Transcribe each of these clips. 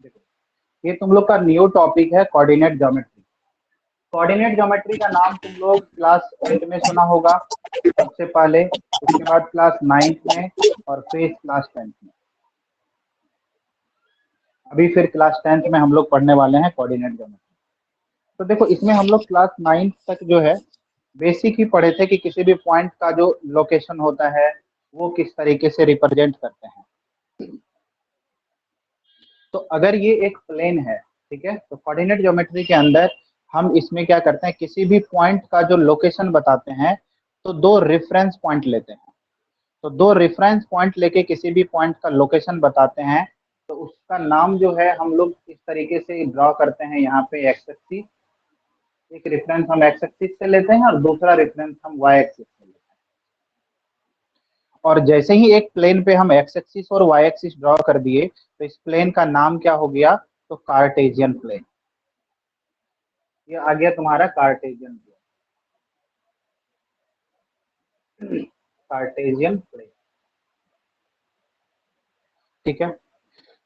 देखो ये तुम लोग का न्यू टॉपिक है कोऑर्डिनेट ज्योमेट्री। कोऑर्डिनेट ज्योमेट्री का नाम तुम लोग क्लास 8 में सुना होगा सबसे पहले, उसके बाद क्लास 9 में और फिर क्लास 10 में। अभी फिर क्लास 10 में हम लोग पढ़ने वाले हैं कोऑर्डिनेट ज्योमेट्री। तो देखो इसमें हम लोग क्लास 9 तक जो है बेसिक ही पढ़े थे कि किसी भी पॉइंट का जो लोकेशन होता है वो किस तरीके से रिप्रेजेंट करते हैं। तो अगर ये एक प्लेन है, ठीक है, तो कोऑर्डिनेट ज्योमेट्री के अंदर हम इसमें क्या करते हैं, किसी भी पॉइंट का जो लोकेशन बताते हैं तो दो रेफरेंस पॉइंट लेते हैं। तो दो रेफरेंस पॉइंट लेके किसी भी पॉइंट का लोकेशन बताते हैं तो उसका नाम जो है हम लोग इस तरीके से ड्रॉ करते हैं। यहाँ पे एक्स एक्सिस, एक रेफरेंस हम एक्स एक्सिस से लेते हैं और दूसरा रेफरेंस हम वाई एक्सिस से लेते हैं। और जैसे ही एक प्लेन पे हम एक्स एक्सिस और वाई एक्सिस ड्रॉ कर दिए तो इस प्लेन का नाम क्या हो गया, तो कार्टेशियन प्लेन। ये आ गया तुम्हारा कार्टेशियन प्लेन, कार्टेशियन प्लेन, ठीक है।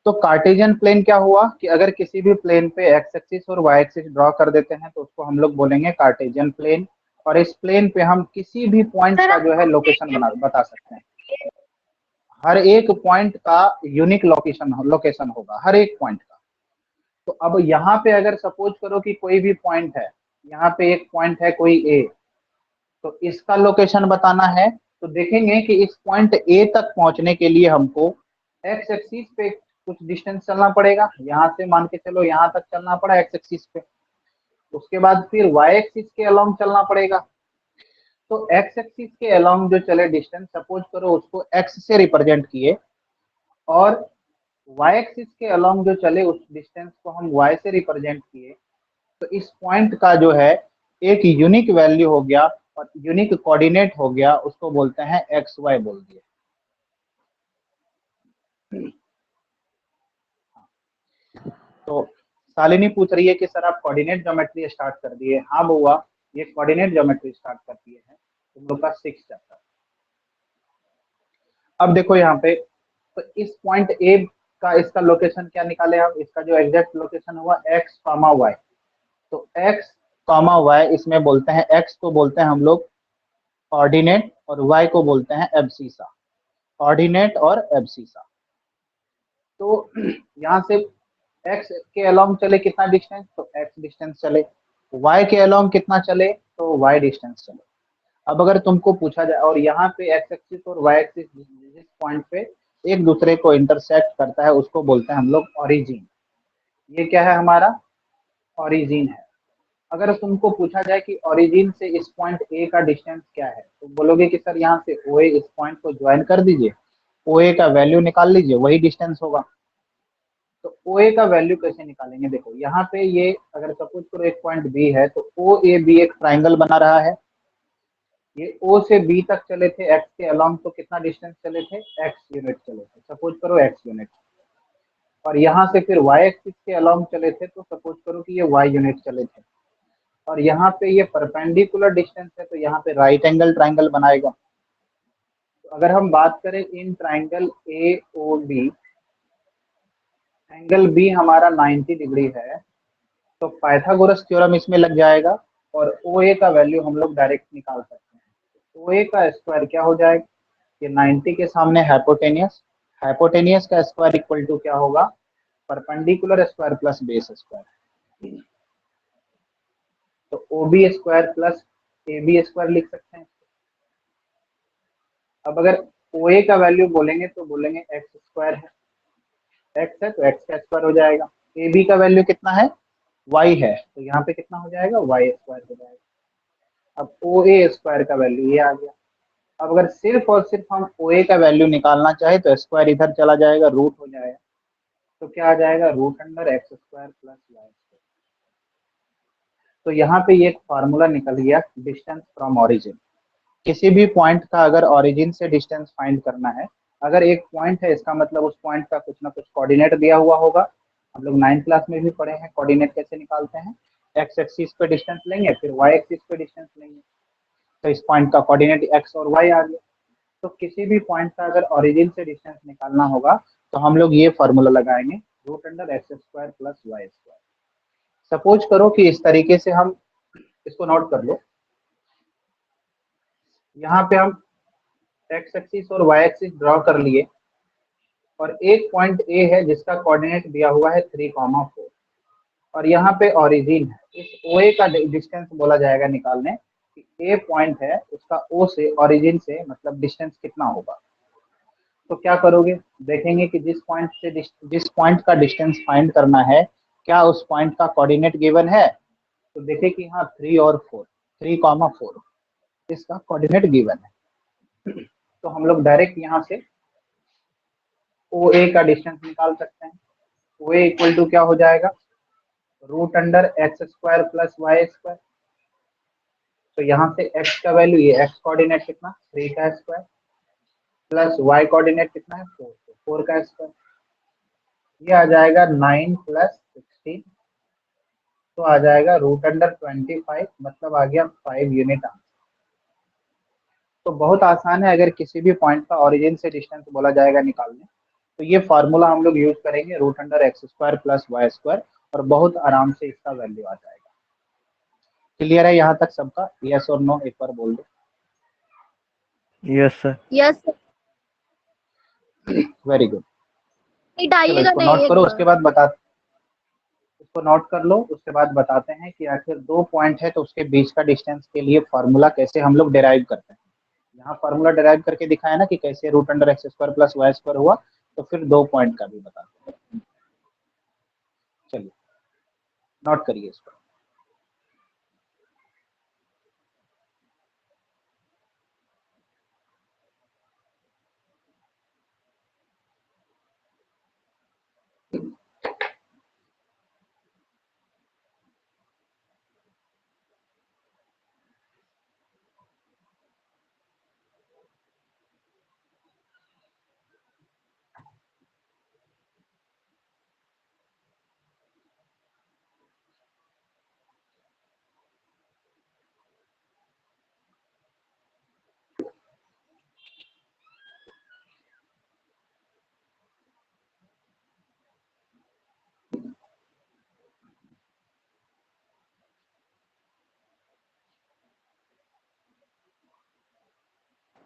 तो कार्टेशियन प्लेन क्या हुआ कि अगर किसी भी प्लेन पे एक्स एक्सिस और वाई एक्सिस ड्रॉ कर देते हैं तो उसको हम लोग बोलेंगे कार्टेशियन प्लेन। और इस प्लेन पे हम किसी भी पॉइंट का जो है लोकेशन बता सकते हैं। हर एक पॉइंट का यूनिक लोकेशन होगा हर एक पॉइंट का। तो अब यहाँ पे अगर सपोज करो कि कोई भी पॉइंट है, यहाँ पे एक पॉइंट है कोई ए, तो इसका लोकेशन बताना है तो देखेंगे कि इस पॉइंट ए तक पहुंचने के लिए हमको एक्स एक्सिस पे कुछ डिस्टेंस चलना पड़ेगा। यहाँ से मान के चलो यहाँ तक चलना पड़ा एक्स एक्सिस पे, उसके बाद फिर वाई एक्सिस के अलोंग चलना पड़ेगा। तो एक्स एक्सिस के अलोंग जो चले डिस्टेंस, सपोज करो उसको एक्स से रिप्रेजेंट किए, और वाई एक्सिस के अलोंग जो चले उस डिस्टेंस को हम वाई से रिप्रेजेंट किए, तो इस पॉइंट का जो है एक यूनिक वैल्यू हो गया और यूनिक कोऑर्डिनेट हो गया, उसको बोलते हैं एक्स वाई बोल दिए। तो शालिनी पूछ रही है कि सर आप कोऑर्डिनेट ज्योमेट्री स्टार्ट कर दिए। हाँ बुआ, ये कोऑर्डिनेट ज्योमेट्री स्टार्ट कर दिए हैं तुम लोग का 6 चैप्टर। अब देखो यहाँ पे, तो इस पॉइंट ए का इसका लोकेशन क्या निकाले हम, इसका जो एग्जैक्ट लोकेशन हुआ एक्स कॉमा वाई। तो एक्स कॉमा वाई इसमें बोलते हैं, एक्स को बोलते हैं हम लोग ऑर्डिनेट और वाई को बोलते हैं एब्सिसा। ऑर्डिनेट और एब्सिसा। तो यहाँ से एक्स के अलोंग चले कितना डिस्टेंस, तो एक्स डिस्टेंस चले। वाई के अलोंग कितना चले, तो वाई डिस्टेंस चले। अब अगर तुमको पूछा जाए, और यहाँ पे एक्स एक्सिस और वाई एक्सिस जिस पॉइंट पे एक दूसरे को इंटरसेक्ट करता है उसको बोलते हैं हम लोग ओरिजिन। ये क्या है हमारा, ओरिजिन है। अगर तुमको पूछा जाए कि ओरिजिन से इस पॉइंट ए का डिस्टेंस क्या है, तो बोलोगे कि सर यहाँ से ओ ए इस पॉइंट को ज्वाइन कर दीजिए, ओ ए का वैल्यू निकाल लीजिए, वही डिस्टेंस होगा। तो ओ ए का वैल्यू कैसे निकालेंगे, देखो यहाँ पे ये अगर सपोज करो एक पॉइंट बी है, तो ओ ए बी एक ट्राइंगल बना रहा है। ये ओ से बी तक चले थे एक्स के अलोंग, तो कितना डिस्टेंस चले थे, एक्स यूनिट चले थे, सपोज करो एक्स यूनिट। और यहाँ से फिर वाई एक्सिस के अलोंग चले थे, तो सपोज करो कि ये वाई यूनिट चले थे। और यहाँ पे ये परपेंडिकुलर डिस्टेंस है, तो यहाँ पे राइट एंगल ट्राइंगल बनाएगा। तो अगर हम बात करें in triangle A O B, angle B हमारा 90 डिग्री है, तो पाइथागोरस थ्योरम इसमें लग जाएगा और ओ ए का वैल्यू हम लोग डायरेक्ट निकाल सकते हैं। ओ ए का स्क्वायर क्या हो जाएगा, ये 90 के सामने हाइपोटेनियस, हाइपोटेनियस का स्क्वायर इक्वल टू क्या होगा, perpendicular square plus base square. तो O B square plus A B square लिख सकते हैं। अब अगर ओ ए का वैल्यू बोलेंगे तो बोलेंगे एक्स स्क्वायर है, एक्स है तो एक्स का स्क्वायर हो जाएगा। ए बी का वैल्यू कितना है, वाई है, तो यहाँ पे कितना हो जाएगा, वाई स्क्वायर हो जाएगा। अब ओ ए स्क्वायर का वैल्यू ये आ गया। अब अगर सिर्फ और सिर्फ हम ओ ए का वैल्यू निकालना चाहे तो स्क्वायर इधर चला जाएगा, रूट हो जाएगा, तो क्या आ जाएगा, root under x square plus Y square. तो यहाँ पे ये एक फार्मूला निकल गया डिस्टेंस फ्रॉम ओरिजिन। किसी भी पॉइंट का अगर ओरिजिन से डिस्टेंस फाइंड करना है, अगर एक पॉइंट है इसका मतलब उस पॉइंट का कुछ ना कुछ कोऑर्डिनेट दिया हुआ होगा। हम लोग 9th क्लास में भी पढ़े हैं कोऑर्डिनेट कैसे निकालते हैं, एक्स एक्सिस पे डिस्टेंस लेंगे फिर वाई एक्सिस पे डिस्टेंस लेंगे, तो इस पॉइंट का कोऑर्डिनेट एक्स और वाई आ गया। तो किसी भी पॉइंट का अगर ओरिजिन से डिस्टेंस निकालना होगा तो हम लोग ये फार्मूला लगाएंगे root under x square plus Y square. Suppose करो कि इस तरीके से हम इसको नोट कर लो, यहाँ पे हम एक्स एक्सिस और वाई एक्सिस ड्रॉ कर लिए और एक पॉइंट ए है जिसका कोऑर्डिनेट दिया हुआ है 3,4 और यहाँ पे ओरिजिन है। इस ओ ए का डिस्टेंस बोला जाएगा निकालने कि ए पॉइंट है उसका ओ से ओरिजिन से मतलब डिस्टेंस कितना होगा। तो क्या करोगे, देखेंगे कि जिस पॉइंट का डिस्टेंस फाइंड करना है क्या उस पॉइंट का कोऑर्डिनेट गिवन है। तो देखे कि हाँ 3,4 इसका कोऑर्डिनेट गिवन है। तो हम लोग डायरेक्ट यहाँ से ओ ए का डिस्टेंस निकाल सकते हैं। ओ ए इक्वल टू क्या हो जाएगा, root under x square plus Y square. तो यहाँ से x का वैल्यू, ये x कोऑर्डिनेट कितना 3 का स्क्वायर प्लस y कोऑर्डिनेट कितना है 4, तो 4 का स्क्वायर, ये आ जाएगा 9 प्लस 16, तो आ जाएगा रूट अंडर 25, मतलब आ गया 5 यूनिट आंसर। तो बहुत आसान है, अगर किसी भी पॉइंट का ओरिजिन से डिस्टेंस बोला जाएगा निकालने तो ये फार्मूला हम लोग यूज करेंगे root under x square plus Y square और बहुत आराम से इसका वैल्यू आ जाएगा। क्लियर है यहाँ तक सबका, यस और नो एक बार बोल दो। Yes sir. Yes very good, चलो आइएगा इसको नहीं नोट एक करो बार। उसके बाद बता, इसको नोट कर लो उसके बाद बताते हैं कि आखिर दो पॉइंट है तो उसके बीच का डिस्टेंस के लिए फार्मूला कैसे हम लोग डिराइव करते हैं। यहाँ फार्मूला डिराइव करके दिखाया ना कि कैसे root under x square plus Y square हुआ, तो फिर दो पॉइंट का भी बताते हैं। चलिए नोट करिए इसको।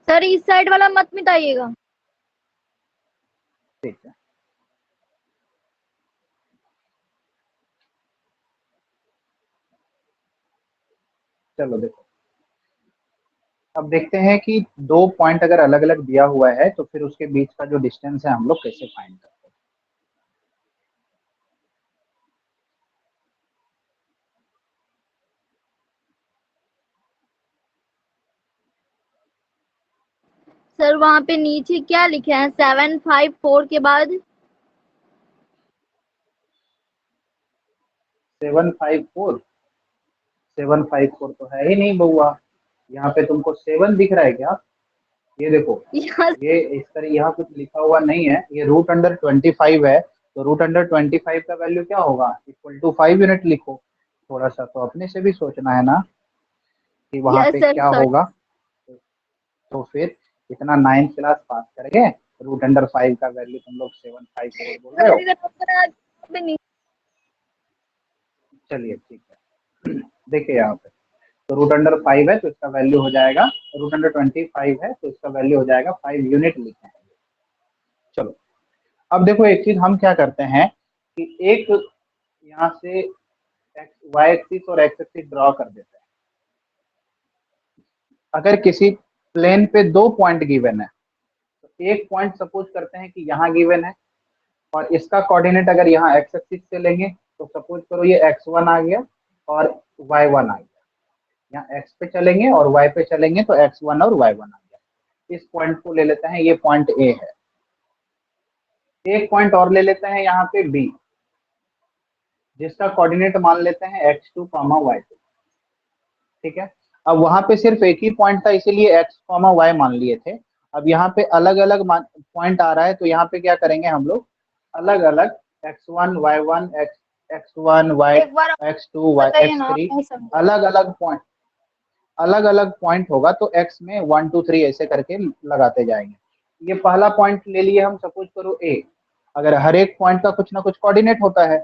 सर इस साइड वाला मत मिटाइएगा। ठीक है, चलो देखो, अब देखते हैं कि दो पॉइंट अगर अलग अलग दिया हुआ है तो फिर उसके बीच का जो डिस्टेंस है हम लोग कैसे फाइंड करते हैं। सर वहाँ पे नीचे क्या लिखे हैं 754 के बाद? 754, 754 तो है ही नहीं बउआ, यहाँ पे तुमको 7 दिख रहा है क्या। ये देखो, यहाँ ये इस तरह यहाँ कुछ लिखा हुआ नहीं है, ये रूट अंडर 25 है, तो रूट अंडर 25 का वैल्यू क्या होगा, इक्वल टू 5 यूनिट लिखो। थोड़ा सा तो अपने से भी सोचना है ना कि वहां यस पे सर क्या सॉरी। होगा। तो फिर इतना 9th क्लास पास कर गए, रूट अंडर 5 का वैल्यू तुम लोग 754 बोल रहे हो। चलिए ठीक है, देखिए यहाँ पे तो रूट अंडर 5 है तो इसका वैल्यू हो जाएगा, रूट अंडर 25 है तो इसका वैल्यू हो जाएगा 5 यूनिट लिखे हैं। चलो अब देखो एक चीज हम क्या करते हैं कि एक यहाँ से वाई एक्सिस और एक्स एक्सिस ड्रॉ कर देते हैं। अगर किसी प्लेन पे दो पॉइंट गिवन है तो एक पॉइंट सपोज करते हैं कि यहाँ गिवन है और इसका कोऑर्डिनेट अगर यहाँ एक्स एक्सिस से लेंगे तो सपोज करो ये x1 आ गया और y1 आ गया। यहाँ x पे चलेंगे और y पे चलेंगे तो x1 और y1 आ गया। इस पॉइंट को ले लेते हैं, ये पॉइंट A है। एक पॉइंट और ले लेते हैं यहाँ पे B, जिसका कोऑर्डिनेट मान लेते हैं x2, y2। ठीक है, अब वहां पे सिर्फ एक ही पॉइंट था इसीलिए x, y मान लिए थे। अब यहाँ पे अलग अलग पॉइंट आ रहा है तो यहाँ पे क्या करेंगे हम लोग, अलग अलग x1, y1, x1, y, एक बार x2, y, बताइए ना, x3, नहीं समझ। अलग अलग पॉइंट होगा तो x में 1 2 3 ऐसे करके लगाते जाएंगे। ये पहला पॉइंट ले लिए हम, सपोज करो A, अगर हर एक पॉइंट का कुछ ना कुछ कोऑर्डिनेट होता है,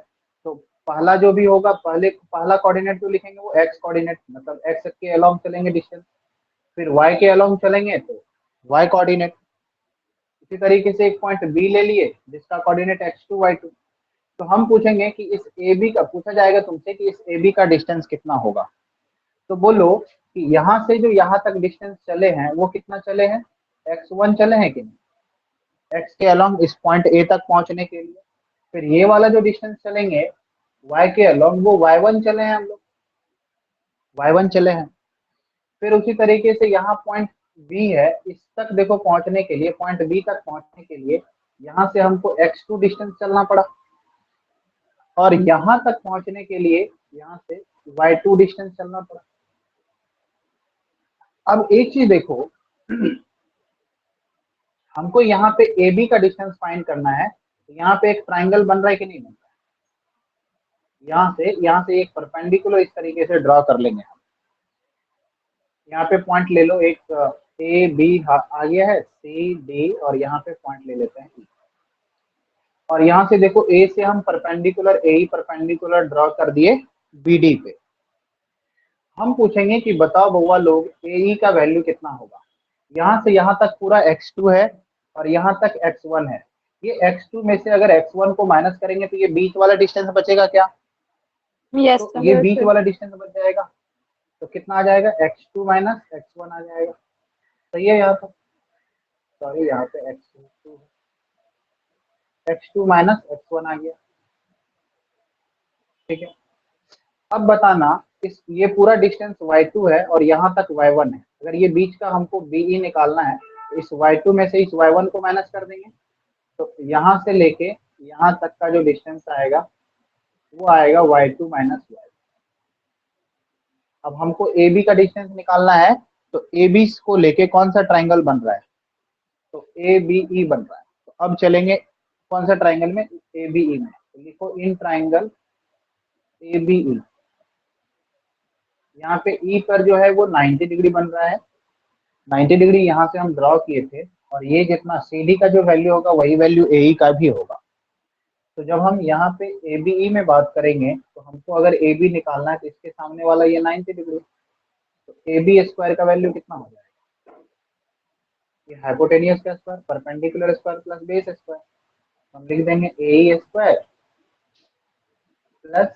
तो पहला जो भी होगा, पहला कोऑर्डिनेट जो लिखेंगे वो एक्स कोऑर्डिनेट, मतलब एक्स के अलोंग चलेंगे डिस्टेंस, फिर वाई के अलोंग चलेंगे तो वाई कोऑर्डिनेट। इसी तरीके से एक पॉइंट बी ले लिए जिसका कोऑर्डिनेट x2 y2, तो हम पूछेंगे कि इस ए बी का, पूछा जाएगा तुमसे कि इस ए बी का डिस्टेंस कितना होगा, तो बोलो कि यहाँ से जो यहाँ तक डिस्टेंस चले हैं वो कितना चले हैं, x1 चले हैं कि नहीं, x के अलोंग इस पॉइंट ए तक पहुंचने के लिए। फिर ये वाला जो डिस्टेंस चलेंगे y के अलोंग वो y1 चले हैं, हम लोग y1 चले हैं। फिर उसी तरीके से यहाँ पॉइंट बी है, इस तक देखो पहुंचने के लिए, पॉइंट बी तक पहुंचने के लिए यहाँ से हमको x2 डिस्टेंस चलना पड़ा, और यहाँ तक पहुंचने के लिए यहाँ से y2 डिस्टेंस चलना पड़ा। अब एक चीज देखो, हमको यहाँ पे ए बी का डिस्टेंस फाइंड करना है, तो यहाँ पे एक ट्राइंगल बन रहा है कि नहीं बन रहा है, यहाँ से एक परपेंडिकुलर इस तरीके से ड्रॉ कर लेंगे हम। यहाँ पे पॉइंट ले लो, एक ए बी आ गया है, सी डी, और यहाँ पे पॉइंट ले लेते हैं E। और यहाँ से देखो ए से हम perpendicular A he perpendicular draw कर दिए बी डी पे। हम पूछेंगे कि बताओ बउआ लोग ए ई का वैल्यू कितना होगा। यहाँ से यहाँ तक पूरा x2 है और यहाँ तक x1 है। ये x2 में से अगर x1 को माइनस करेंगे तो ये बीच वाला डिस्टेंस बचेगा क्या, यस तो सर। ये बीच वाला डिस्टेंस बच जाएगा, तो कितना आ जाएगा, x2 माइनस x1 आ जाएगा। सही है, यहाँ पर सॉरी यहाँ पे x2 माइनस x1 आ गया। ठीक है, अब बताना इस ये पूरा डिस्टेंस y2 है और यहाँ तक y1 है, अगर ये बीच का हमको BE निकालना है तो इस y2 में से इस y1 को माइनस कर देंगे, तो यहाँ से लेके यहाँ तक का जो डिस्टेंस आएगा वो आएगा y2 माइनस y1। अब हमको AB का डिस्टेंस निकालना है, तो AB को लेके कौन सा ट्राइंगल बन रहा है, तो ABE बन रहा है। तो अब चलेंगे कौन सा ट्राइंगल में, ABE में, तो लिखो इन ट्राइंगल ABE। यहाँ पे E पर जो है वो 90 डिग्री बन रहा है, 90 डिग्री यहाँ से हम ड्रॉ किए थे, और ये जितना CD का जो वैल्यू होगा वही वैल्यू AE का भी होगा। तो जब हम यहाँ पे ABE में बात करेंगे तो हमको अगर AB निकालना है तो इसके सामने वाला ये 90 डिग्री, तो AB स्क्वायर का वैल्यू कितना हो जाएगा, ये हाइपोटेनियस का square, perpendicular square plus base square, हम लिख देंगे AE square plus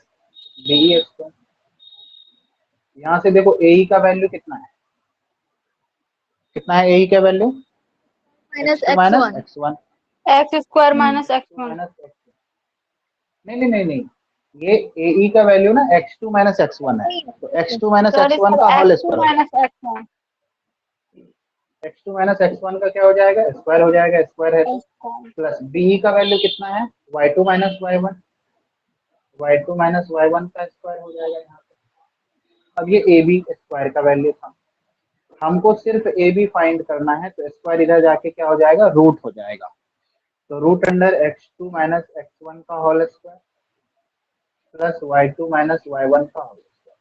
BE square. यहाँ से देखो AE का वैल्यू कितना है, AE का value minus minus x1। x1, x square minus x1। नहीं, ये AE का वैल्यू ना x2 माइनस x1 है, तो x2 minus sorry x1 sir, का whole x2 square, minus x1। x2 minus x1 का क्या हो जाएगा, स्क्वायर हो जाएगा, स्क्वायर है तो, प्लस BE का वैल्यू कितना है, y2 minus y1, y2 minus y1 का स्क्वायर हो जाएगा यहाँ पे। अब ये AB स्क्वायर का वैल्यू था, हमको सिर्फ AB फाइंड करना है, तो स्क्वायर इधर जाके क्या हो जाएगा, रूट हो जाएगा, तो root under x2 minus x1 का whole square plus y2 minus y1 का होल स्क्वायर,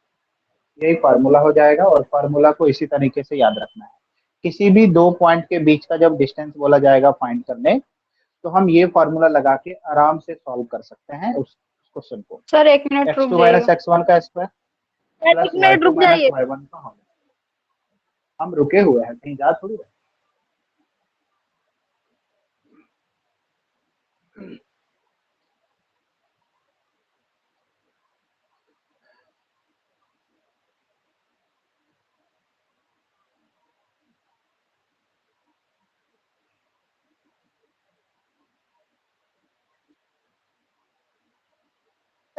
यही फार्मूला हो जाएगा। और फार्मूला को इसी तरीके से याद रखना है, किसी भी दो पॉइंट के बीच का जब डिस्टेंस बोला जाएगा फाइंड करने, तो हम ये फार्मूला लगा के आराम से सॉल्व कर सकते हैं उस क्वेश्चन को। सर 1 मिनट रुक x2 माइनस जाइए। x1 का स्क्वायर प्लस एक मिनट y2 रुक माइनस जाइए। y1 का होल। हम रुके हुए हैं, कहीं जा थोड़ी रहे।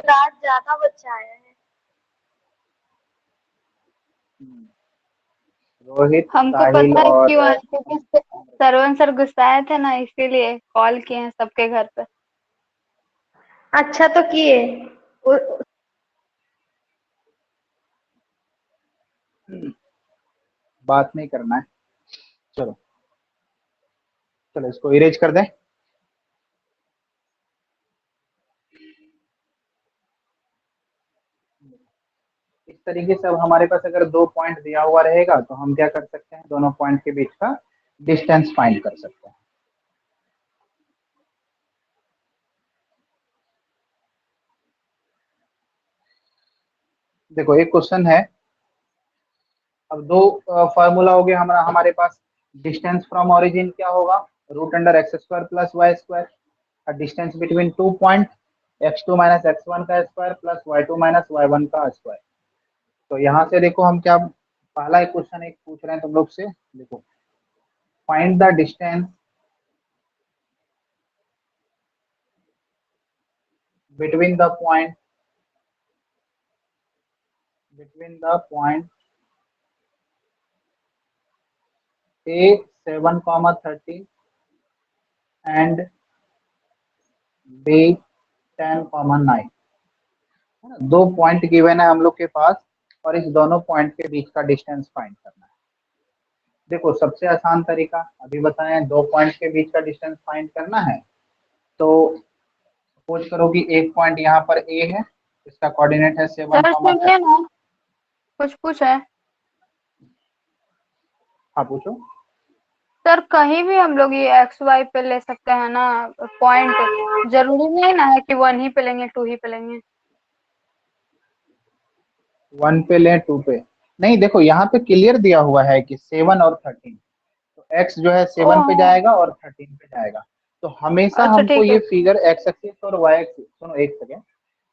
रात ज्यादा बच्चा आया है। रोहित, हमको साहिल पता है और क्यों है, क्योंकि सरवन सर गुस्साए थे ना, इसीलिए कॉल किए हैं सबके घर पे। अच्छा तो किए। बात नहीं करना है, चलो चलो इसको इरेज कर दें। इस तरीके से अब हमारे पास अगर दो पॉइंट दिया हुआ रहेगा तो हम क्या कर सकते हैं, दोनों पॉइंट के बीच का डिस्टेंस फाइंड कर सकते हैं। देखो एक क्वेश्चन है, अब दो फार्मूला हो गया हमारे पास। डिस्टेंस फ्रॉम ओरिजिन क्या होगा, root under x square plus Y square, और distance between 2 point x2 minus x1 का square plus y2 minus y1 का स्क्वायर। तो यहाँ से देखो हम क्या, पहला एक क्वेश्चन एक पूछ रहे हैं तुम लोग से, देखो find the distance between the point a 7, 13 and b 10, 9। दो पॉइंट गिवन है हम लोग के पास, और इस दोनों पॉइंट के बीच का डिस्टेंस फाइंड करना है। देखो सबसे आसान तरीका अभी बताएं, दो पॉइंट के बीच का डिस्टेंस फाइंड करना है तो सपोज करो कि एक पॉइंट यहाँ पर ए है, इसका कोऑर्डिनेट है 7, सर सुनिए ना, कुछ पूछे। हाँ पूछो। सर कहीं भी हम लोग ये एक्स वाई पे ले सकते हैं ना पॉइंट, जरूरी नहीं ना है कि 1 ही पे लेंगे 2 ही पे लेंगे। 1 पे लें 2 पे नहीं, देखो यहाँ पे क्लियर दिया हुआ है कि 7 और 13, तो x जो है 7 पे ओह जाएगा और 13 पे जाएगा। तो हमेशा अच्छा हमको ठीक ये है। फिगर एक्स एक्सिस और वाई एक्सिस, सुनो एक सेकेंड,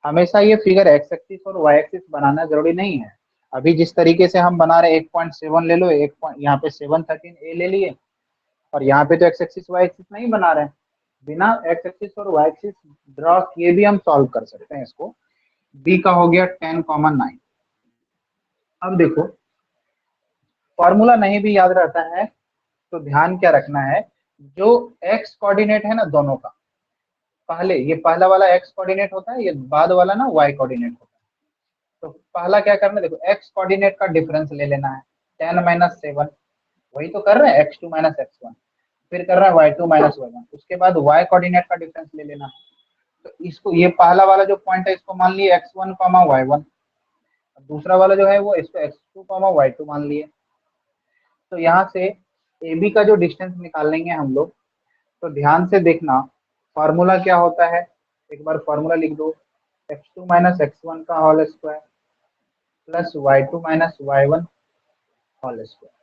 हमेशा ये फिगर एक्स एक्सिस और वाई एक्सिस बनाना जरूरी नहीं है। अभी जिस तरीके से हम बना रहे 1.7 ले लो, एक पॉइंट यहाँ पे 7, 13 ए ले लिए, और यहाँ पे तो एक्स एक्सिस वाई एक्सिस नहीं बना रहे हैं, बिना एक्स एक्सिस और वाई एक्सिस ड्रॉ किए भी हम सॉल्व कर सकते हैं इसको। बी का हो गया 10, 9। अब देखो फॉर्मूला नहीं भी याद रहता है तो ध्यान क्या रखना है, जो एक्स कोऑर्डिनेट है ना दोनों का, पहले ये पहला वाला एक्स कोऑर्डिनेट होता है, ये बाद वाला ना वाई कोऑर्डिनेट होता है। तो पहला क्या करना है, देखो एक्स कोऑर्डिनेट का डिफरेंस ले लेना है, 10 - 7, वही तो कर रहे हैं x2 माइनस x1, फिर कर रहा है y2 माइनस y1, उसके बाद y कोऑर्डिनेट का डिफरेंस ले लेना है। तो इसको ये पहला वाला जो पॉइंट है इसको मान लिए x1, y1, दूसरा वाला जो है वो इसको x2, y2 मान लिए। तो यहाँ से ए बी का जो डिस्टेंस निकालेंगे हम लोग, तो ध्यान से देखना फार्मूला क्या होता है, एक बार फार्मूला लिख दो, x2 माइनस x1 का whole square plus y2 minus y1 whole square.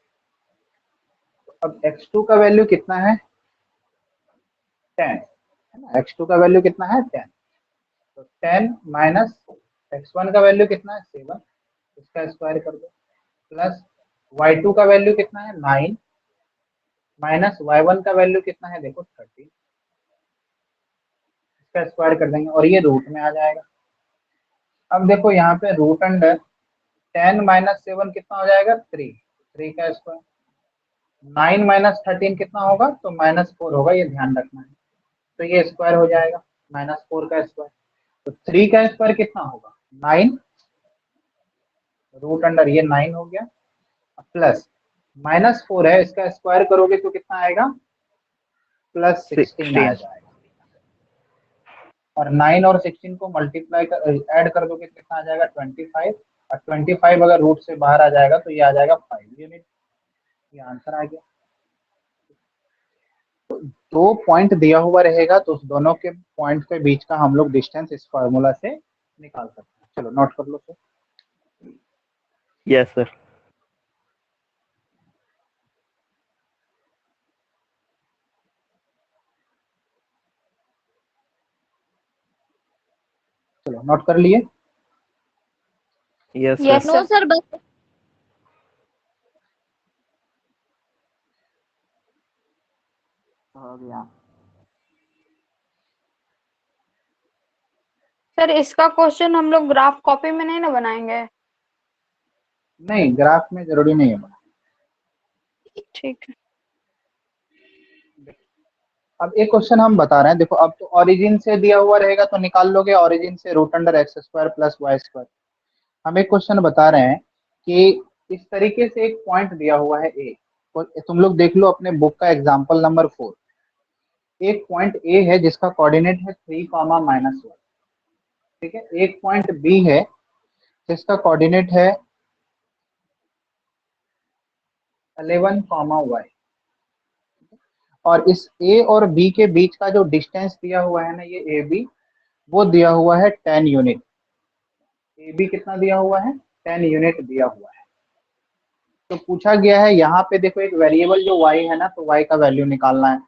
अब x2 का वैल्यू कितना है 10 है ना, x2 का वैल्यू कितना है 10, तो 10 माइनस x1 का वैल्यू कितना है 7, इसका स्क्वायर कर दो, प्लस y2 का वैल्यू कितना है 9 माइनस y1 का वैल्यू कितना है देखो 13, इसका स्क्वायर कर देंगे और ये रूट में आ जाएगा। अब देखो यहाँ पे रूट अंडर 10 - 7 कितना हो जाएगा 3, 3 का स्क्वायर, 9 माइनस 13 कितना होगा तो -4 होगा, ये ध्यान रखना है। तो ये स्क्वायर हो जाएगा -4 का स्क्वायर, तो 3 का स्क्वायर कितना होगा 9, रूट अंडर ये 9 हो गया, प्लस -4 है, इसका स्क्वायर करोगे तो कितना आएगा +16 आ 16। जाएगा, और 9 और 16 को मल्टीप्लाई कर ऐड कर दोगे तो कितना आ जाएगा 25, और 25 अगर रूट से बाहर आ जाएगा तो ये आ जाएगा 5 यूनिट, ये आंसर आ गया। तो दो पॉइंट दिया हुआ रहेगा तो उस दोनों के पॉइंट के बीच का हम लोग डिस्टेंस इस फार्मूला से निकाल सकते हैं। चलो नोट कर लो सर। Yes sir. चलो नोट कर लिए। Yes yes sir. No sir. Sir, बस हो गया। सर इसका क्वेश्चन हम लोग ग्राफ कॉपी में नहीं ना बनाएंगे। नहीं ग्राफ में जरूरी नहीं है। ठीक है। अब एक क्वेश्चन हम बता रहे हैं, देखो अब तो ओरिजिन से दिया हुआ रहेगा तो निकाल लोगे ओरिजिन से root under x square plus Y square. हम एक क्वेश्चन बता रहे हैं कि इस तरीके से एक पॉइंट दिया हुआ है ए, तुम लोग देख लो अपने बुक का एग्जाम्पल नंबर 4, एक पॉइंट ए है जिसका कोऑर्डिनेट है 3, -1, ठीक है, एक पॉइंट बी है जिसका कोऑर्डिनेट है 11, y, और इस ए और बी के बीच का जो डिस्टेंस दिया हुआ है ना ये ए बी, वो दिया हुआ है 10 यूनिट। ए बी कितना दिया हुआ है, 10 यूनिट दिया हुआ है। तो पूछा गया है यहाँ पे देखो एक वेरिएबल जो y है ना, तो y का वैल्यू निकालना है।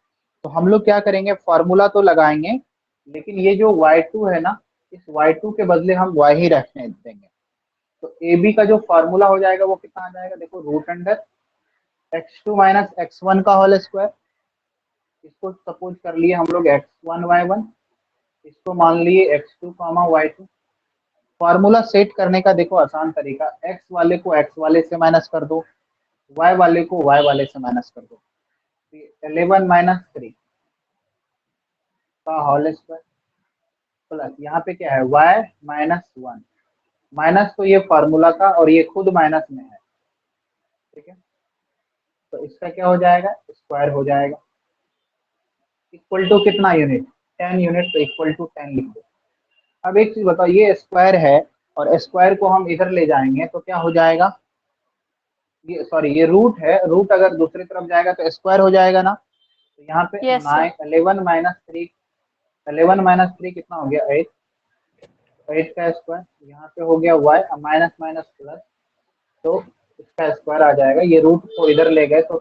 तो हम लोग क्या करेंगे, फॉर्मूला तो लगाएंगे, लेकिन ये जो y2 है ना, इस y2 के बदले हम y ही रखने देंगे। तो ए बी का जो फॉर्मूला हो जाएगा वो कितना आ जाएगा, देखो root under x2 minus x1 का होल स्क्वायर। इसको सपोज कर लिए हम लोग x1 y1, इसको मान लिए x2 y2। फॉर्मूला सेट करने का देखो आसान तरीका, x वाले को x वाले से माइनस कर दो, y वाले को y वाले से माइनस कर दो। 11 माइनस 3 का होल स्क्वायर प्लस यहाँ पे क्या है y माइनस 1, माइनस तो ये फॉर्मूला का और ये खुद माइनस में है, ठीक है। तो इसका क्या हो जाएगा, स्क्वायर हो जाएगा, इक्वल टू कितना यूनिट, 10 यूनिट, तो इक्वल टू 10 लिख दो। अब एक चीज बताओ, ये स्क्वायर है और स्क्वायर को हम इधर ले जाएंगे तो क्या हो जाएगा, ये सॉरी ये रूट है, रूट अगर दूसरी तरफ जाएगा तो स्क्वायर हो जाएगा ना। तो यहाँ पे Yes, sir. 11 माइनस 3, 11 माइनस 3 कितना हो गया 8, 8 का स्क्वायर, यहाँ पे हो गया y माइनस माइनस प्लस, तो इसका स्क्वायर आ जाएगा, ये रूट को इधर ले गए तो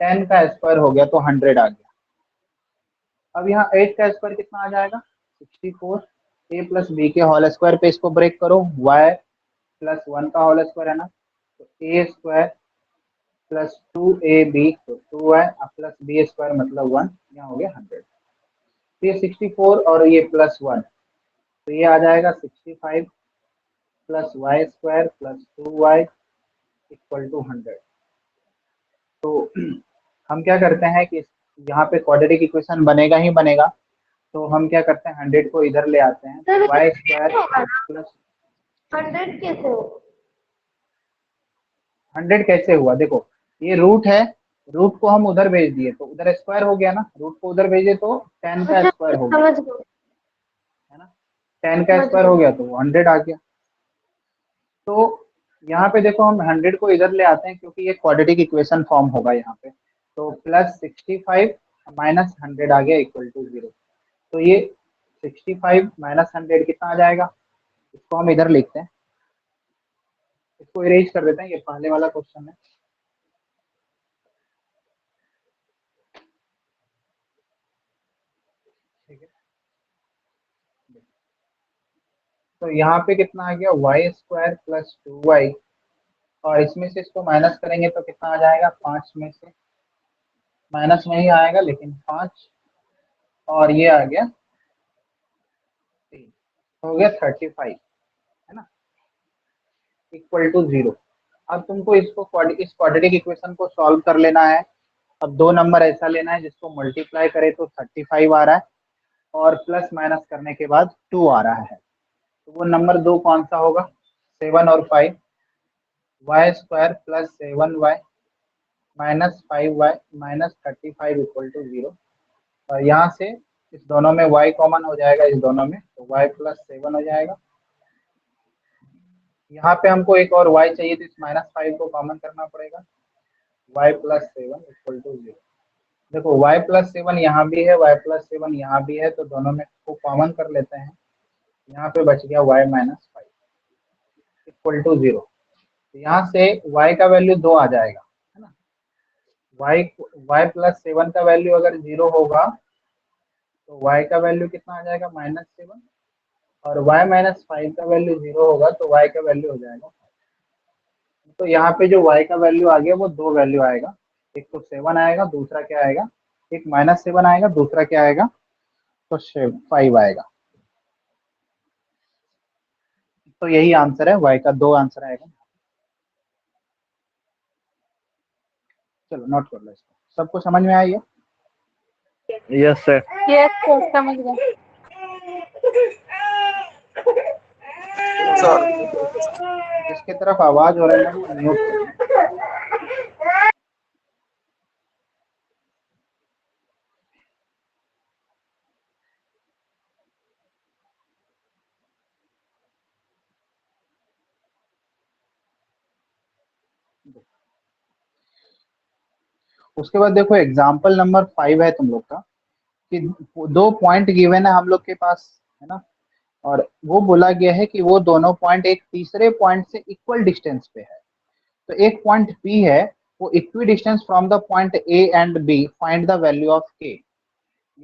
10 का स्क्वायर हो गया तो 100 आ गया। अब यहाँ 8 का स्क्वायर कितना आ जाएगा 64, a प्लस बी के होल स्क्वायर पे इसको ब्रेक करो, y प्लस 1 का होल स्क्वायर है ना, तो a स्क्वायर प्लस 2ab तो 2y प्लस b स्क्वायर मतलब 1, यहाँ हो गया 100। तो ये 64 और ये प्लस 1, तो ये आ जाएगा 65 plus Y square plus 2y equal to 100। तो हम क्या करते हैं कि यहाँ पे क्वाड्रेटिक इक्वेशन बनेगा ही बनेगा, तो हम क्या करते हैं 100 को इधर ले आते हैं, सर, वाई स्क्वायर प्लस 100 कैसे हो? 100 कैसे हुआ, देखो ये रूट है, रूट को हम उधर भेज दिए तो उधर स्क्वायर हो गया ना, रूट को उधर भेजे तो 10 का अच्छा, स्क्वायर हो गया, समझ गए। है ना, 10 का स्क्वायर हो गया तो 100 आ गया। तो यहाँ पे देखो हम 100 को इधर ले आते हैं क्योंकि ये क्वाड्रेटिक इक्वेशन फॉर्म होगा यहाँ पे, तो प्लस 65 माइनस 100 आ गया इक्वल टू 0। तो ये 65 माइनस 100 कितना आ जाएगा, इसको हम इधर लिखते हैं, इसको इरेज कर देते हैं, ये पहले वाला क्वेश्चन है। ठीक है, तो यहाँ पे कितना आ गया वाई स्क्वायर प्लस 2y, और इसमें से इसको माइनस करेंगे तो कितना आ जाएगा, 5 में से माइनस में ही आएगा लेकिन 5, और ये आ गया 3, हो गया 35, है ना, इक्वल टू 0। अब तुमको इसको इस क्वाड्रेटिक इक्वेशन को सॉल्व कर लेना है। अब दो नंबर ऐसा लेना है जिसको मल्टीप्लाई करे तो 35 आ रहा है और प्लस माइनस करने के बाद 2 आ रहा है, तो वो नंबर दो कौन सा होगा, 7 और 5, y square plus 7y minus 5y minus 35 equal to 0। और यहाँ से इस दोनों में y कॉमन हो जाएगा, इस दोनों में तो y प्लस 7 हो जाएगा। यहाँ पे हमको एक और y चाहिए तो इस माइनस 5 को कॉमन करना पड़ेगा, y प्लस 7 इक्वल टू 0। देखो y प्लस 7 यहाँ भी है, y प्लस 7 यहाँ भी है, तो दोनों में को कॉमन कर लेते हैं, यहाँ पे बच गया y माइनस 5 इक्वल टू 0। यहाँ से y का वैल्यू 2 आ जाएगा, है ना, y प्लस 7 का वैल्यू अगर 0 होगा तो y का वैल्यू कितना आ जाएगा -7, और y माइनस 5 का वैल्यू 0 होगा तो y का वैल्यू हो जाएगा। तो यहाँ पे जो y का वैल्यू आ गया वो दो वैल्यू आएगा, एक तो 7 आएगा, दूसरा क्या आएगा, एक -7 आएगा, दूसरा क्या आएगा तो 5 आएगा। तो यही आंसर है, y का दो आंसर आएगा। चलो नोट कर लो इसको, सबको समझ में आई है? Yes sir. यस सर, समझ गए। जिसके तरफ आवाज हो रहा है ना वो म्यूट कर दो। उसके बाद देखो एग्जाम्पल नंबर 5 है तुम लोग का, कि दो पॉइंट गिवन है हम लोग के पास, है ना, और वो बोला गया है कि वो दोनों पॉइंट एक तीसरे पॉइंट से इक्वल डिस्टेंस पे है। तो एक पॉइंट P है, वो equi distance from the point A and B, find the value of K।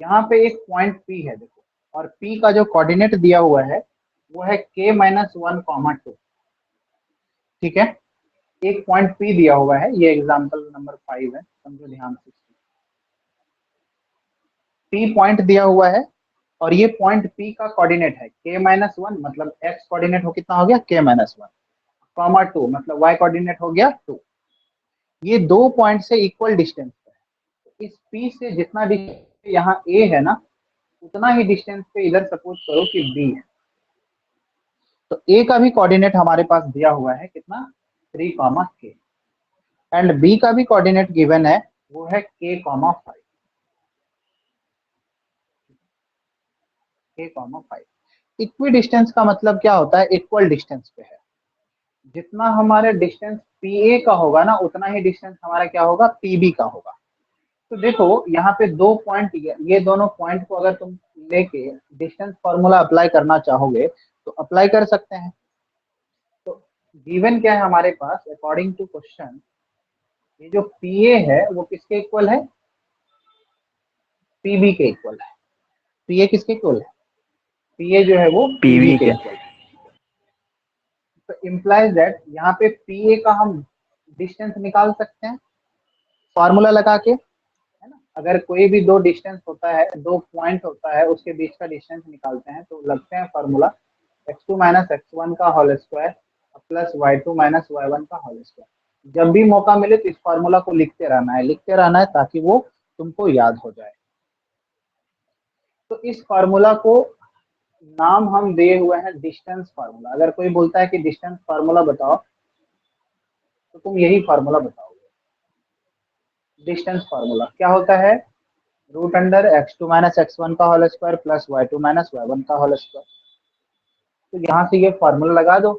यहाँ पे एक पॉइंट P है देखो, और P का जो कोऑर्डिनेट दिया हुआ है वो है K-1, 2। ठीक है, एक पॉइंट P दिया हुआ है, ये एग्जांपल नंबर 5 है, समझो ध्यान से। P पॉइंट दिया हुआ है और ये पॉइंट P का कोऑर्डिनेट है K-1, मतलब x कोऑर्डिनेट हो कितना हो गया K-1, 2 मतलब y कोऑर्डिनेट हो गया 2। ये दो पॉइंट से इक्वल डिस्टेंस पे है। तो इस P से जितना डिस्टेंस यहाँ A है ना, उतना ही डिस्टेंस पे इधर सपोज करो कि B है। तो A का भी कोऑर्डिनेट हमारे पास दिया हुआ है कितना 3, K, एंड B का भी कोऑर्डिनेट गिवन है, वो है K, 5। इक्वी डिस्टेंस का मतलब क्या होता है, इक्वल डिस्टेंस पे है। जितना हमारे डिस्टेंस PA का होगा ना, उतना ही डिस्टेंस हमारा क्या होगा PB का होगा। तो देखो यहाँ पे दो पॉइंट, ये दोनों पॉइंट को अगर तुम लेके डिस्टेंस फॉर्मूला अप्लाई करना चाहोगे तो अप्लाई कर सकते हैं। तो गिवन क्या है हमारे पास, अकॉर्डिंग टू क्वेश्चन, ये जो PA है वो किसके इक्वल है, PB के इक्वल है। PA किसके इक्वल है, PA जो है वो PB के इक्वल है। तो इम्प्लाइज दैट यहाँ पे PA का हम डिस्टेंस निकाल सकते हैं फॉर्मूला लगा के, है ना। अगर कोई भी दो डिस्टेंस होता है, दो पॉइंट होता है, उसके बीच का डिस्टेंस निकालते हैं तो लगते हैं फॉर्मूला x2 - x1 का whole square plus y2 - y1 का होल स्क्वायर। जब भी मौका मिले तो इस फॉर्मूला को लिखते रहना है ताकि वो तुमको याद हो जाए। तो इस फॉर्मूला को नाम हम दिए हुए हैं डिस्टेंस फार्मूला। अगर कोई बोलता है कि डिस्टेंस फार्मूला बताओ तो तुम यही फार्मूला बताओगे। डिस्टेंस फार्मूला क्या होता है, √x2 - x1 का whole square plus y2 - y1 का होल स्क्वायर। तो यहाँ से ये फार्मूला लगा दो।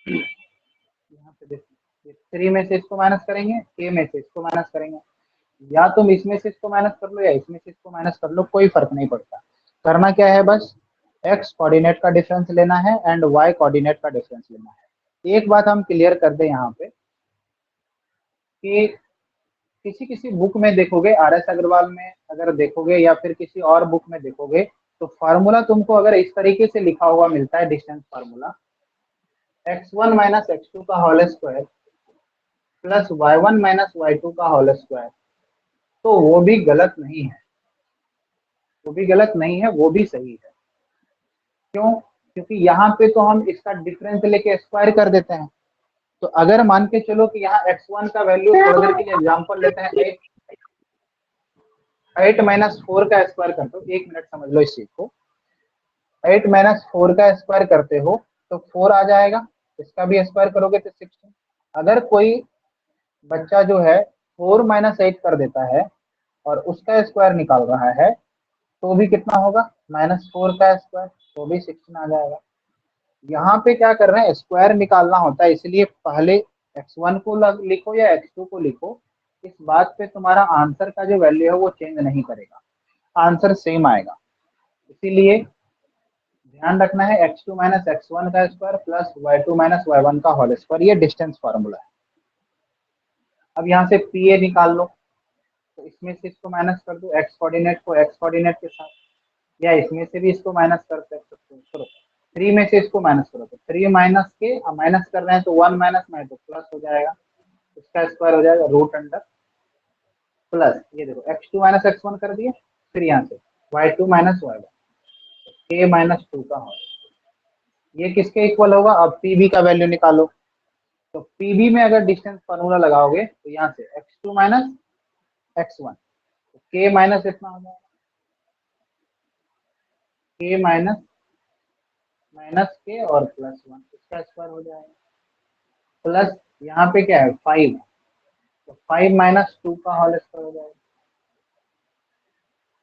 यहाँ पे देखो 3 में से इसको माइनस करेंगे, k में से इसको माइनस करेंगे, या तुम इसमें से इसको माइनस कर लो या इसमें से इसको माइनस कर लो, कोई फर्क नहीं पड़ता। करना क्या है, बस x कोऑर्डिनेट का डिफरेंस लेना है एंड y कोऑर्डिनेट का डिफरेंस लेना है। एक बात हम क्लियर कर दें यहाँ पे कि किसी किसी बुक में देखोगे, RS अग्रवाल में अगर देखोगे या फिर किसी और बुक में देखोगे, तो फार्मूला तुमको अगर इस तरीके से लिखा हुआ मिलता है डिस्टेंस फार्मूला, x1 - x2 का whole square plus y1 - y2 का होल स्क्वायर, तो वो भी गलत नहीं है, वो भी गलत नहीं है, वो भी सही है। क्यों, क्योंकि यहाँ पे तो हम इसका डिफरेंस लेके स्क्वायर कर देते हैं। तो अगर मान के चलो कि यहाँ x1 का वैल्यू, थोड़ी देर के लिए एग्जाम्पल लेते हैं, 8 - 4 का स्क्वायर करते हो, 1 मिनट समझ लो इस चीज को। 8 - 4 का स्क्वायर करते हो तो 4 आ जाएगा, इसका भी स्क्वायर करोगे तो 16। अगर कोई बच्चा जो है 4 - 8 कर देता है और उसका स्क्वायर निकाल रहा है तो भी कितना होगा, -4 का स्क्वायर, तो भी 16 आ जाएगा। यहाँ पे क्या कर रहे हैं, स्क्वायर निकालना होता है, इसलिए पहले x1 को लिखो या x2 को लिखो, इस बात पे तुम्हारा आंसर का जो वैल्यू है वो चेंज नहीं करेगा, आंसर सेम आएगा। इसीलिए ध्यान रखना है x2 - x1 का स्क्वायर प्लस y2 - y1 का होल स्क्वायर, ये डिस्टेंस फार्मूला है। अब यहाँ से PA निकाल लो, तो इसमें से इसको माइनस कर दो, x कोऑर्डिनेट को x कोऑर्डिनेट के साथ, या इसमें से भी इसको माइनस कर सकते हो। चलो 3 में से इसको माइनस करो, तो 3 माइनस के माइनस कर रहे हैं तो 1 माइनस में तो प्लस हो जाएगा, इसका स्क्वायर हो जाएगा √अंडर प्लस, ये देखो x2 - x1 कर दिए, फिर यहाँ से y2 - y1 k-2 का होगा, ये किसके इक्वल होगा। अब PB का वैल्यू निकालो, तो PB में अगर डिस्टेंस फार्मूला लगाओगे तो यहाँ से x2 - x1, तो k माइनस इतना हो जाएगा, k माइनस के और प्लस 1, इसका स्क्वायर हो जाएगा, प्लस यहाँ पे क्या है 5, तो 5 - 2 का होल स्क्वायर हो जाएगा।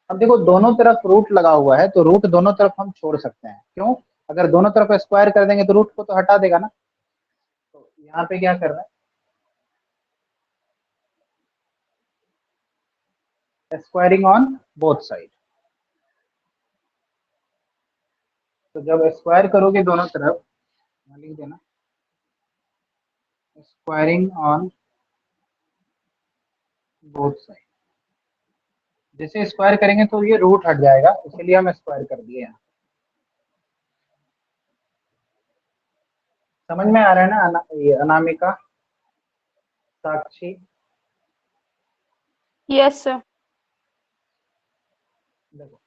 अब देखो दोनों तरफ रूट लगा हुआ है, तो रूट दोनों तरफ हम छोड़ सकते हैं, क्यों, अगर दोनों तरफ स्क्वायर कर देंगे तो रूट को तो हटा देगा ना। तो यहाँ पे क्या कर रहा है, स्क्वायरिंग ऑन बोथ साइड। तो जब स्क्वायर करोगे दोनों तरफ, यहाँ लिख देना स्क्वायरिंग ऑन बोथ साइड। जैसे स्क्वायर करेंगे तो ये रूट हट जाएगा, इसलिए हम स्क्वायर कर दिए यहाँ। समझ में आ रहा है ना ये अनामिका, साक्षी? Yes sir. देखो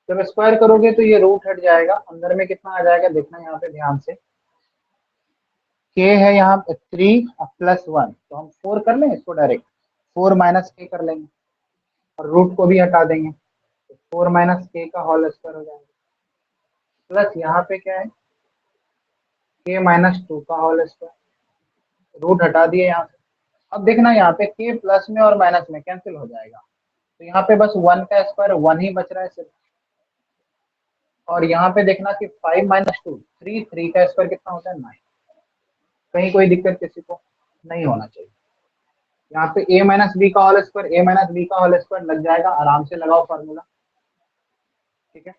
जब स्क्वायर करोगे तो ये रूट हट जाएगा, अंदर में कितना आ जाएगा देखना यहाँ पे ध्यान से। k है यहाँ पे 3 प्लस 1, तो हम 4 कर लें इसको डायरेक्ट, 4 माइनस k कर लेंगे और रूट को भी हटा देंगे, तो 4 माइनस k का होल स्क्वायर हो जाएगा। प्लस यहाँ पे क्या है, k माइनस 2 का होल स्क्वायर, रूट हटा दिए यहाँ से। अब देखना यहाँ पे k प्लस में और माइनस में कैंसिल हो जाएगा, तो यहाँ पे बस 1 का स्क्वायर 1 ही बच रहा है सिर्फ। और यहाँ पे देखना कि 5 माइनस 2 3, 3 का स्क्वायर कितना होता है 9। कहीं कोई दिक्कत किसी को नहीं होना चाहिए। यहाँ पे a माइनस बी का whole square, a minus b का होल स्क्वायर लग जाएगा, आराम से लगाओ फार्मूला। ठीक है,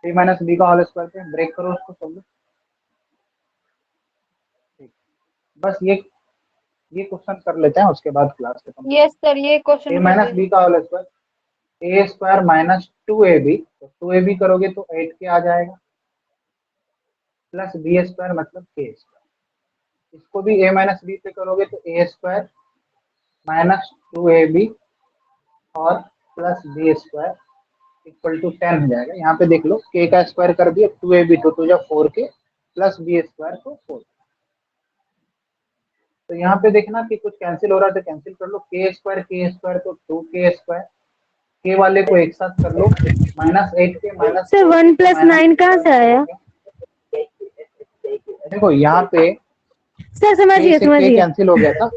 a माइनस बी का होल स्क्वायर पे ब्रेक करो उसको सब लोग। ठीक, बस ये क्वेश्चन कर लेते हैं, उसके बाद क्लास खत्म। यस सर, ये a क्वेश्चन माइनस बी का होल स्क्वायर, ए स्क्वायर माइनस 2ab, तो 2ab करोगे तो 8k आ जाएगा, प्लस बी स्क्वायर मतलब k स्क्वायर। इसको भी a माइनस बी पे करोगे तो a स्क्वायर माइनस 2ab और plus b square equal to 10 हो जाएगा। यहाँ पे देख लो k का स्क्वायर कर दिया, 2ab तो जब 4k प्लस बी स्क्वायर तो 4। तो यहाँ पे देखना कि कुछ कैंसिल हो रहा है तो कैंसिल कर लो, k स्क्वायर तो 2k स्क्वायर, k वाले को एक साथ कर लो, minus 8k minus sir 1 plus 9 कहाँ से आया? देखो यहाँ पे सर k समझिए से k समझिए। कैंसिल हो गया था,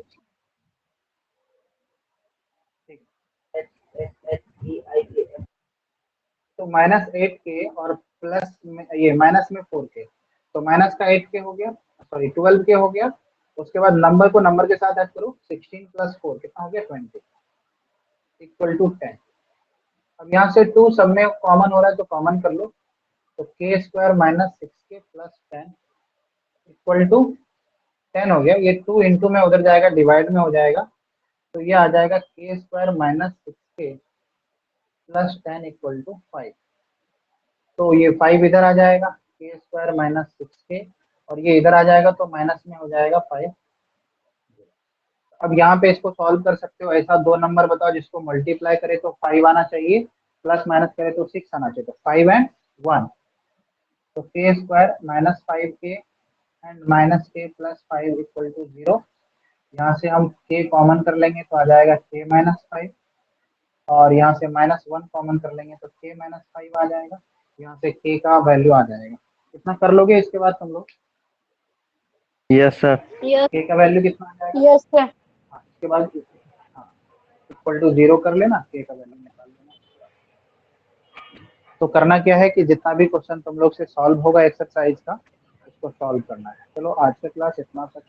तो माइनस 8k और प्लस में ये माइनस में 4k, तो माइनस का 8k हो गया, सॉरी 12k हो गया। उसके बाद नंबर को नंबर के साथ ऐड करो, 16 प्लस 4 कितना हो गया 20 इक्वल टू 10। अब यहाँ से 2 सब में कॉमन हो रहा है तो कॉमन कर लो, तो k square minus 6k plus 10 equal to 10 हो गया। ये 2 इंटू में उधर जाएगा, डिवाइड में हो जाएगा, तो ये आ जाएगा k square minus 6k plus 10 equal to 5। तो ये 5 इधर आ जाएगा, k स्क्वायर माइनस 6k, और ये इधर आ जाएगा तो माइनस में हो जाएगा 5। अब यहाँ पे इसको सॉल्व कर सकते हो, ऐसा 2 नंबर बताओ जिसको मल्टीप्लाई करे तो 5 आना चाहिए, प्लस माइनस करे तो 6 आना चाहिए, तो 5 एंड 1, तो k square minus 5k and minus k plus 5 equal to 0। यहाँ से हम k कॉमन कर लेंगे तो आ जाएगा k माइनस 5, और यहाँ से माइनस 1 कॉमन कर लेंगे तो k माइनस 5 आ जाएगा। यहाँ से k का वैल्यू आ जाएगा, कितना कर लोगे इसके बाद तुम लोग? Yes sir. k का वैल्यू कितना आ जाएगा? Yes sir. हाँ, इसके बाद हाँ इक्वल टू 0 कर लेना, k का वैल्यू निकाल लेना। तो करना क्या है कि जितना भी क्वेश्चन तुम लोग से सॉल्व होगा एक्सरसाइज का, उसको सॉल्व करना है। चलो आज का क्लास इतना तक है।